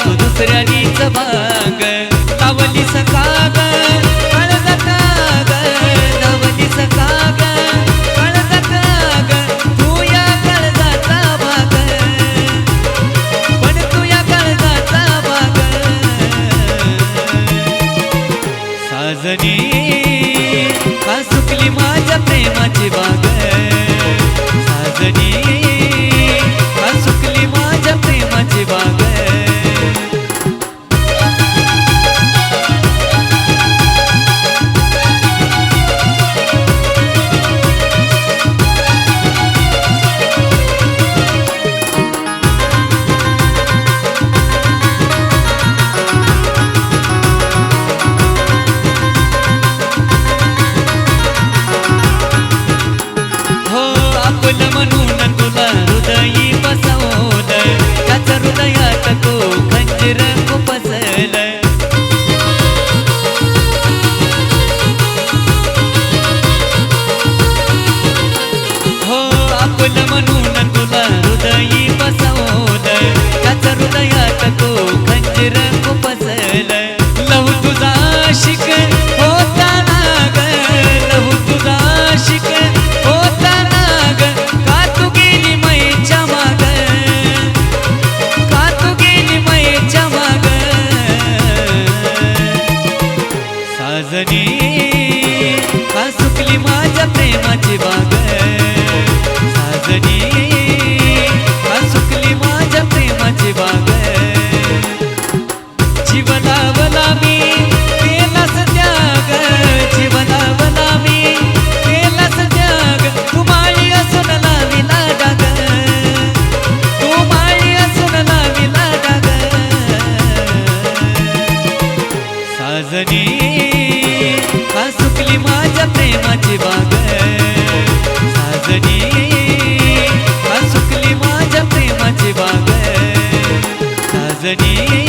तू दुसऱ्यानीच भाग लावली सकाग कळत काग लावली सकाग कळत काग तू या काळजाचा भाग पण तू या काळजाचा भाग साजनी का सुकली माझ्या प्रेमाची बाग साजनी का सुकली माझ्या प्रेमाची बाग म्हणून तुला हृदयी बसवलं त्याच हृदयात तो खंजीर खुपसलं हो आपलं म्हणून तुला हृदयी बसवलं त्याच हृदयात तो खंजीर खुपसलं लहू तुझा आशिक होता नाग लहू तुझा आशिक होता नाग का तू गेली मैच्या माग का तू गेली मैच्या माग साजनी का सुकली माझ्या प्रेमाची बाग साजनी का सुकली माझ्या प्रेमाची बाग जीवनावला मी केलास त्याग जीवनावला मी केलास त्याग तू माळी असून लाविला डाग तू माळी असून लाविला डाग साजनी का सुकली माझ्या प्रेमाची बाग साजनी का सुकली माझ्या प्रेमाची बाग साजनी